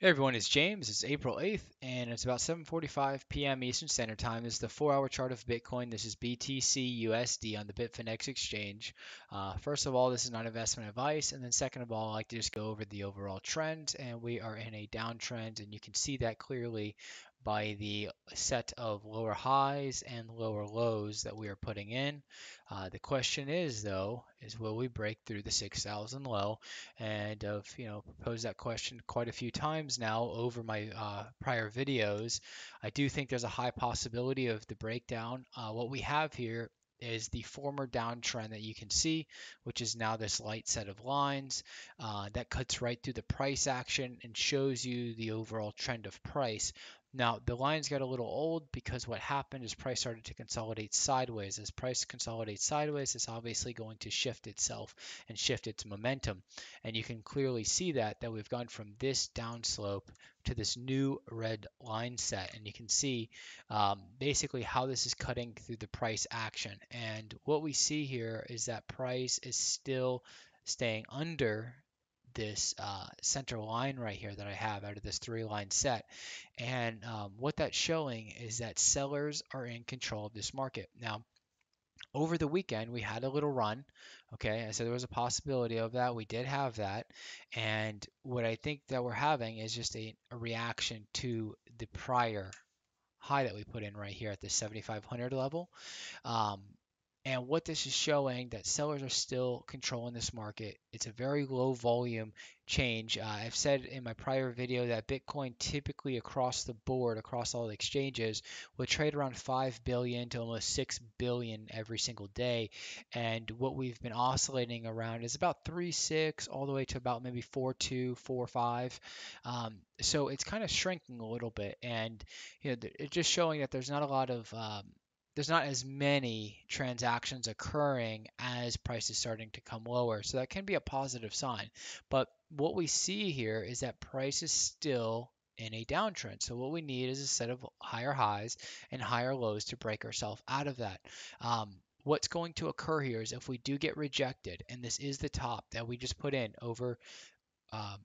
Hey everyone, it's James. It's April 8th, and it's about 7:45 p.m. Eastern Standard Time. This is the 4-hour chart of Bitcoin. This is BTC USD on the Bitfinex exchange. First of all, this is not investment advice, and then second of all, I like to just go over the overall trend, and we are in a downtrend, and you can see that clearly by the set of lower highs and lower lows that we are putting in. The question is, though, is will we break through the 6,000 low? And I've proposed that question quite a few times now over my prior videos. I do think there's a high possibility of the breakdown. What we have here is the former downtrend that you can see, which is now this light set of lines that cuts right through the price action and shows you the overall trend of price. Now, the lines got a little old because what happened is price started to consolidate sideways. As price consolidates sideways, it's obviously going to shift itself and shift its momentum. And you can clearly see that we've gone from this downslope to this new red line set. And you can see basically how this is cutting through the price action. And what we see here is that price is still staying under this center line right here that I have out of this 3-line set. And what that's showing is that sellers are in control of this market. Now, over the weekend, we had a little run. Okay, I said there was a possibility of that. We did have that. And what I think that we're having is just a reaction to the prior high that we put in right here at the 7,500 level. Um, and what this is showing that sellers are still controlling this market. It's a very low volume change. I've said in my prior video that Bitcoin typically across the board, across all the exchanges, would trade around 5 billion to almost 6 billion every single day. And what we've been oscillating around is about 3.6 all the way to about maybe 4.2, 4.5. So it's kind of shrinking a little bit. And it's just showing that there's not as many transactions occurring as prices starting to come lower. So that can be a positive sign. But what we see here is that price is still in a downtrend. So what we need is a set of higher highs and higher lows to break ourselves out of that. What's going to occur here is if we do get rejected, and this is the top that we just put in um,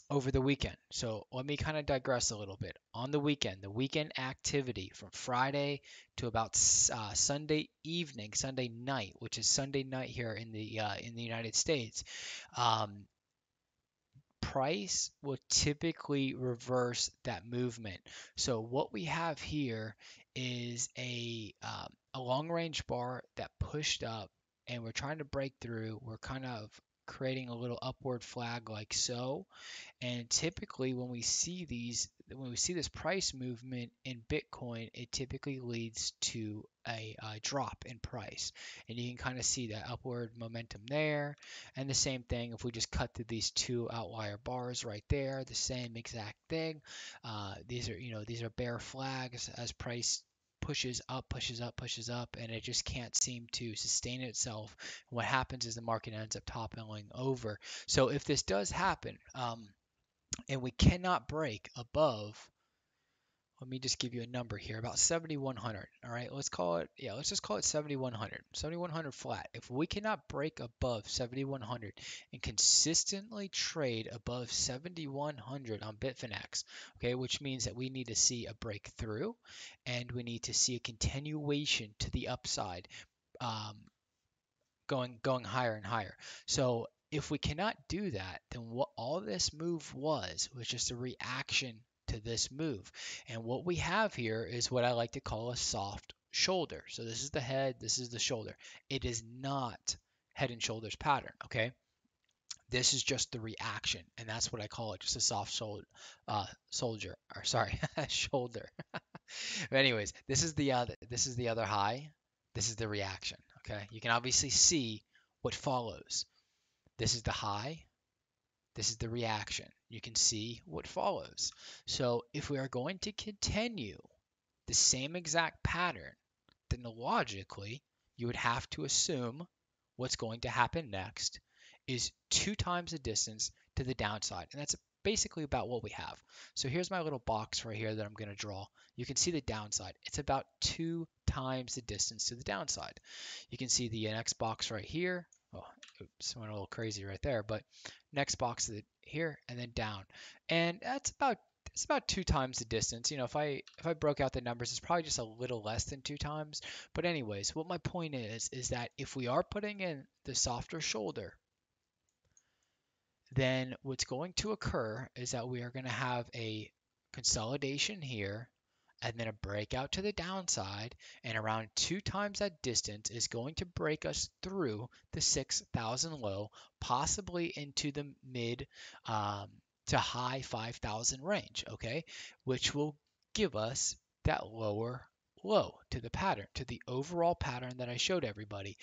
over the weekend. So let me kind of digress a little bit. On the weekend activity from Friday to about Sunday evening, Sunday night, which is Sunday night here in the United States, um, price will typically reverse that movement. So what we have here is a long range bar that pushed up, and we're trying to break through. We're kind of creating a little upward flag like so, and typically, when we see this price movement in Bitcoin, it typically leads to a drop in price. And you can kind of see that upward momentum there. And the same thing if we just cut through these two outlier bars right there, the same exact thing. These are bear flags as price pushes up, pushes up, pushes up, and it just can't seem to sustain itself. What happens is the market ends up toppling over. So if this does happen, and we cannot break above, let me just give you a number here, about 7,100. All right, let's just call it 7,100. 7,100 flat. If we cannot break above 7,100 and consistently trade above 7,100 on Bitfinex, okay, which means that we need to see a breakthrough and we need to see a continuation to the upside, um, going higher and higher. So if we cannot do that, then what all this move was just a reaction to this move. And what we have here is what I like to call a soft shoulder. So this is the head, this is the shoulder. It is not head and shoulders pattern, okay? This is just the reaction, and that's what I call it, just a soft soldier, or sorry, shoulder. But anyways, this is the other high. This is the reaction. Okay, you can obviously see what follows. This is the high. This is the reaction. You can see what follows. So if we are going to continue the same exact pattern, then logically you would have to assume what's going to happen next is 2 times the distance to the downside. And that's basically about what we have. So here's my little box right here that I'm going to draw. You can see the downside. It's about 2 times the distance to the downside. You can see the next box right here. Oh, oops, went a little crazy right there. But next box is here and then down, and that's about 2 times the distance. If I broke out the numbers, it's probably just a little less than 2 times. But anyways, what my point is that if we are putting in the softer shoulder, then what's going to occur is that we are going to have a consolidation here and then a breakout to the downside, and around 2 times that distance is going to break us through the 6,000 low, possibly into the mid um, to high 5,000 range, okay, which will give us that lower low to the pattern, to the overall pattern that I showed everybody.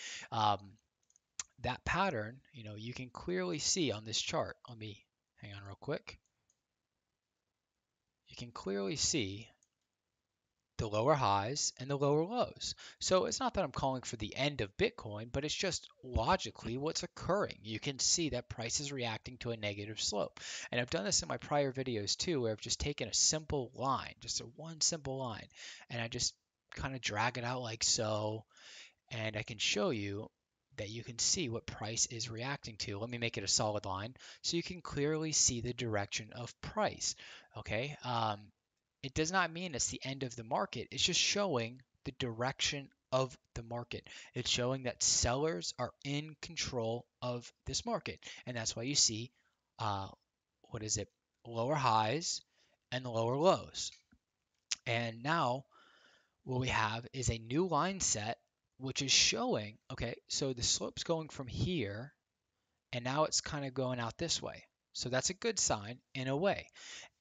That pattern, you can clearly see on this chart. Let me hang on real quick. You can clearly see the lower highs and the lower lows. So it's not that I'm calling for the end of Bitcoin, but it's just logically what's occurring. You can see that price is reacting to a negative slope. And I've done this in my prior videos too, where I've just taken a simple line, just a one simple line, and I just kind of drag it out like so, and I can show you that you can see what price is reacting to. Let me make it a solid line so you can clearly see the direction of price. Okay, it does not mean it's the end of the market. It's just showing the direction of the market. It's showing that sellers are in control of this market, and that's why you see, uh, what is it, lower highs and lower lows. And now what we have is a new line set, which is showing, okay, so the slope's going from here, and now it's kind of going out this way. So that's a good sign in a way.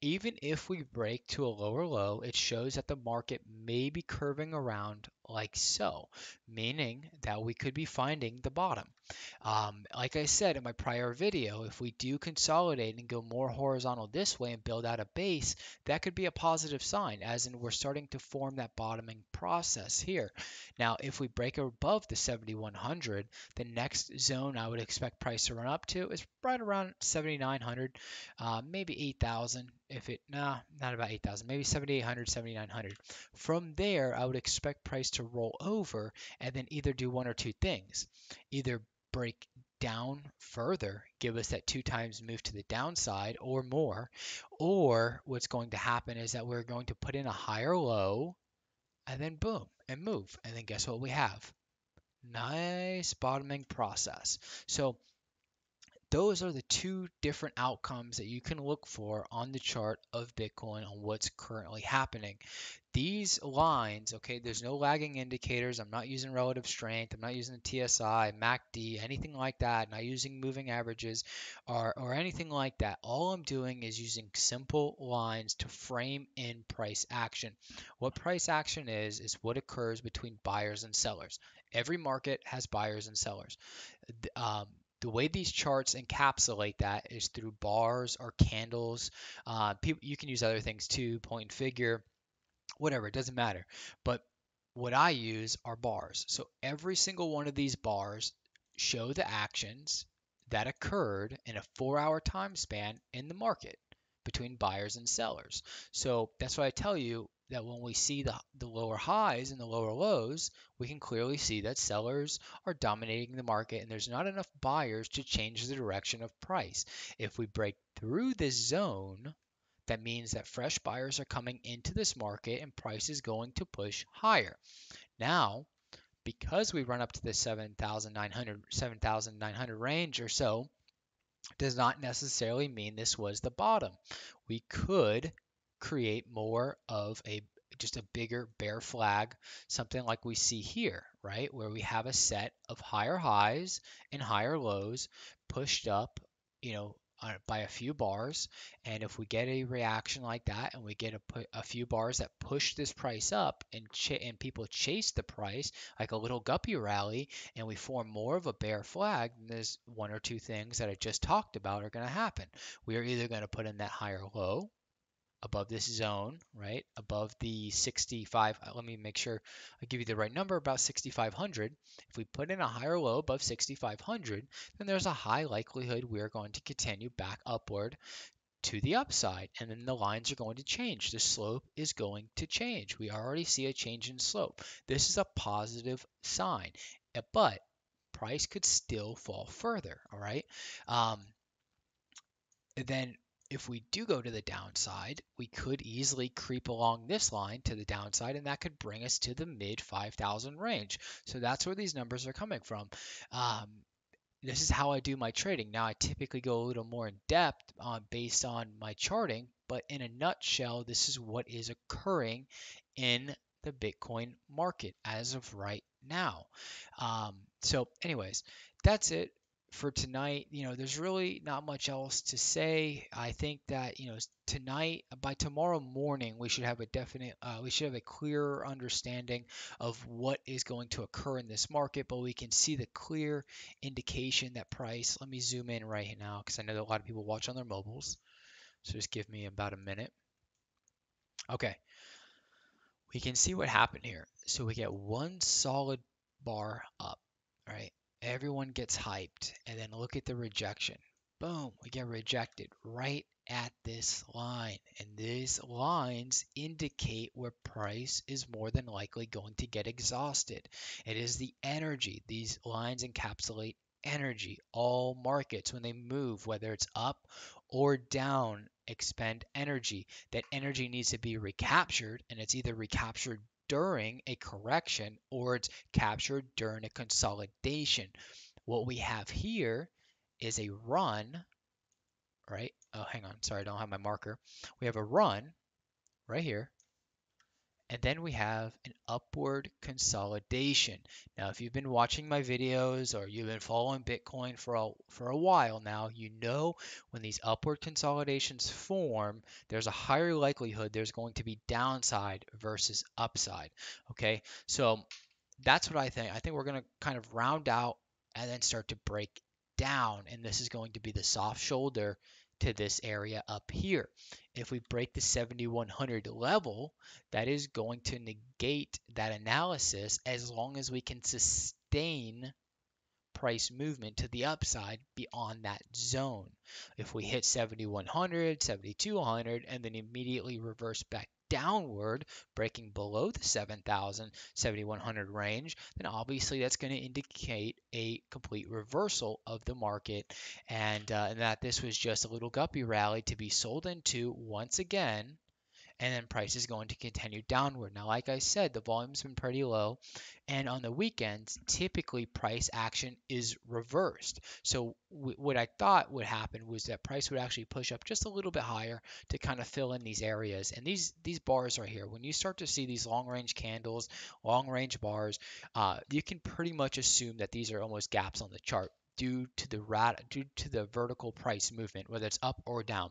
Even if we break to a lower low, it shows that the market may be curving around like so, meaning that we could be finding the bottom. Like I said in my prior video, if we do consolidate and go more horizontal this way and build out a base, that could be a positive sign, as in we're starting to form that bottoming process here. Now, if we break above the 7,100, the next zone I would expect price to run up to is right around 7,900, maybe 8,000. If it, nah, not about 8,000, maybe 7,800, 7,900. From there, I would expect price to roll over and then either do one or two things. Either break down further, give us that 2 times move to the downside or more, or what's going to happen is that we're going to put in a higher low and then boom and move. And then guess what we have? Nice bottoming process. So those are the two different outcomes that you can look for on the chart of Bitcoin on what's currently happening. These lines, okay, there's no lagging indicators. I'm not using relative strength. I'm not using the TSI, MACD, anything like that. Not using moving averages or anything like that. All I'm doing is using simple lines to frame in price action. What price action is what occurs between buyers and sellers. Every market has buyers and sellers. Um, the way these charts encapsulate that is through bars or candles. People, you can use other things too, point and figure, whatever, it doesn't matter. But what I use are bars. So every single one of these bars show the actions that occurred in a 4-hour time span in the market between buyers and sellers. So that's why I tell you that when we see the lower highs and the lower lows, we can clearly see that sellers are dominating the market and there's not enough buyers to change the direction of price. If we break through this zone, that means that fresh buyers are coming into this market and price is going to push higher. Now, because we run up to the 7,900 range or so, does not necessarily mean this was the bottom. We could create more of a just a bigger bear flag, something like we see here, right? Where we have a set of higher highs and higher lows pushed up, by a few bars. And if we get a reaction like that and we get a few bars that push this price up and people chase the price like a little guppy rally, and we form more of a bear flag, then there's one or two things that I just talked about are going to happen. We are either going to put in that higher low above this zone, right? Above the 65, let me make sure I give you the right number, about 6,500. If we put in a higher low above 6,500, then there's a high likelihood we're going to continue back upward to the upside, and then the lines are going to change. The slope is going to change. We already see a change in slope. This is a positive sign, but price could still fall further. All right. Um, then if we do go to the downside, we could easily creep along this line to the downside, and that could bring us to the mid 5,000 range. So that's where these numbers are coming from. Um, this is how I do my trading. Now, I typically go a little more in depth based on my charting, but in a nutshell, this is what is occurring in the Bitcoin market as of right now. So, anyways, that's it for tonight. There's really not much else to say. I think that, tonight, by tomorrow morning, we should have a clearer understanding of what is going to occur in this market, but we can see the clear indication that price. Let me zoom in right now because I know that a lot of people watch on their mobiles. So just give me about a minute. Okay, we can see what happened here. So we get one solid bar up, right? Everyone gets hyped, and then look at the rejection. Boom, we get rejected right at this line. And these lines indicate where price is more than likely going to get exhausted. It is the energy. These lines encapsulate energy. All markets, when they move, whether it's up or down, expend energy. That energy needs to be recaptured, and it's either recaptured during a correction or it's captured during a consolidation. What we have here is a run, right? Oh, hang on. Sorry, I don't have my marker. We have a run right here, and then we have an upward consolidation. Now, if you've been watching my videos or you've been following Bitcoin for a while now, you know when these upward consolidations form, there's a higher likelihood there's going to be downside versus upside. Okay, so that's what I think. I think we're going to kind of round out and then start to break down. And this is going to be the soft shoulder to this area up here. If we break the 7100 level, that is going to negate that analysis as long as we can sustain price movement to the upside beyond that zone. If we hit 7100, 7200, and then immediately reverse back downward, breaking below the 7000, 7100 range, then obviously that's going to indicate a complete reversal of the market and that this was just a little guppy rally to be sold into once again, and then price is going to continue downward. Now, like I said, the volume's been pretty low, and on the weekends, typically price action is reversed. So what I thought would happen was that price would actually push up just a little bit higher to kind of fill in these areas. And these bars right here, when you start to see these long range candles, long range bars, you can pretty much assume that these are almost gaps on the chart due to the vertical price movement, whether it's up or down.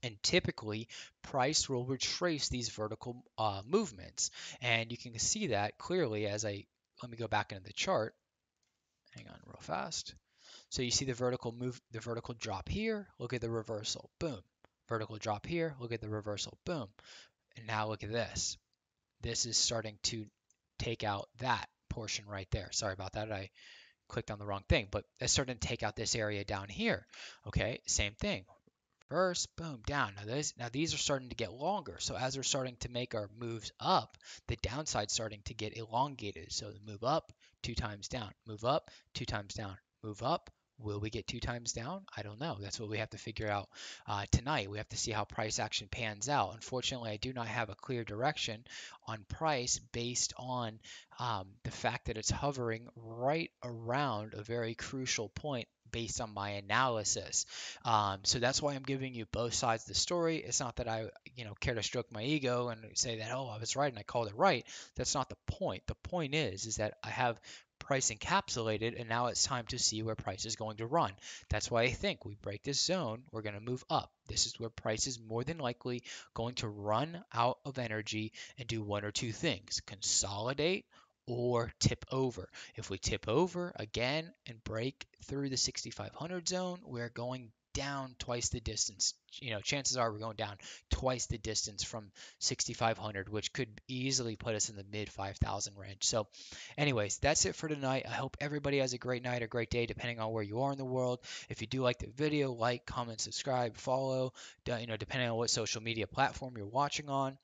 And typically, price will retrace these vertical movements. And you can see that clearly let me go back into the chart. Hang on real fast. So you see the vertical move, the vertical drop here. Look at the reversal. Boom. Vertical drop here. Look at the reversal. Boom. And now look at this. This is starting to take out that portion right there. Sorry about that. I clicked on the wrong thing, but it's starting to take out this area down here. Okay, same thing. First, boom, down. Now these are starting to get longer. So as we're starting to make our moves up, the downside's starting to get elongated. So the move up, 2 times down. Move up, 2 times down. Move up. Will we get 2 times down? I don't know. That's what we have to figure out tonight. We have to see how price action pans out. Unfortunately, I do not have a clear direction on price based on the fact that it's hovering right around a very crucial point based on my analysis. So that's why I'm giving you both sides of the story. It's not that I, care to stroke my ego and say that, oh, I was right and I called it right. That's not the point. The point is that I have price encapsulated and now it's time to see where price is going to run. That's why I think we break this zone, we're going to move up. This is where price is more than likely going to run out of energy and do one or two things: consolidate or tip over. If we tip over again and break through the 6500 zone, we're going down twice the distance. Chances are we're going down twice the distance from 6500, which could easily put us in the mid 5000 range. So anyways, that's it for tonight. I hope everybody has a great night or great day depending on where you are in the world. If you do like the video, like, comment, subscribe, follow, depending on what social media platform you're watching on.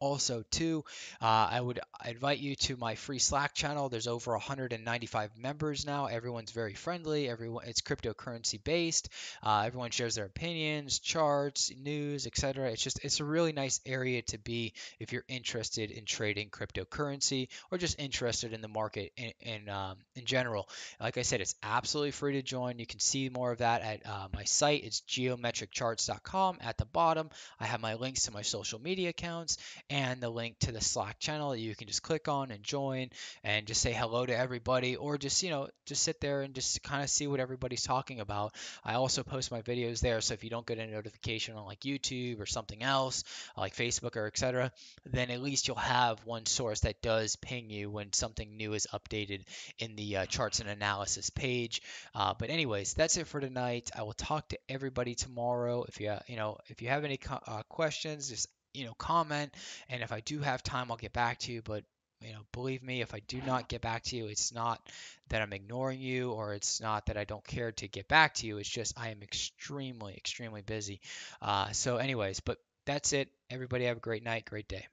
Also, too, I would invite you to my free Slack channel. There's over 195 members now. Everyone's very friendly. Everyone, it's cryptocurrency based. Everyone shares their opinions, charts, news, etc. It's a really nice area to be if you're interested in trading cryptocurrency or just interested in the market in general. Like I said, it's absolutely free to join. You can see more of that at my site. It's geometriccharts.com. At the bottom, I have my links to my social media accounts and the link to the Slack channel that you can just click on and join and just say hello to everybody, or just, just sit there and just kind of see what everybody's talking about. I also post my videos there, so if you don't get a notification on like YouTube or something else, like Facebook or etc., then at least you'll have one source that does ping you when something new is updated in the charts and analysis page. But anyways, that's it for tonight. I will talk to everybody tomorrow. If you have any questions, just comment, and if I do have time, I'll get back to you. But believe me, if I do not get back to you, it's not that I'm ignoring you, or it's not that I don't care to get back to you. It's just I am extremely, extremely busy. So anyways, but that's it. Everybody have a great night, great day.